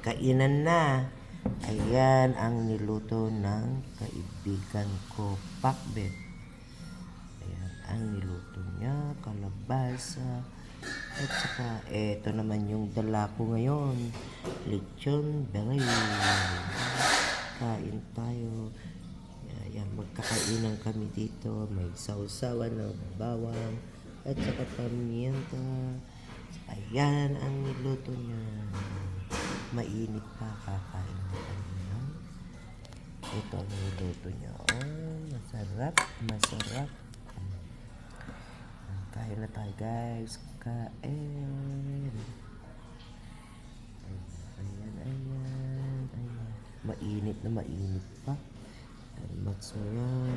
Kainan na. Ayan ang niluto ng kaibigan ko, pakbet. Ayan ang niluto niya, kalabasa. At saka, eto naman yung dala ko ngayon. Lechon belly. Kain tayo. Ayan, magkakainan kami dito. May sausawan ng bawang at saka pamienta. Ayan ang niluto niya. Mainit pa, kakain na kami. Ito ang niluto niya. Oh, masarap, masarap. Kain na tayo guys. Kain. Ayan, ayan, ayan. Mainit na mainit pa. Mats mo yan.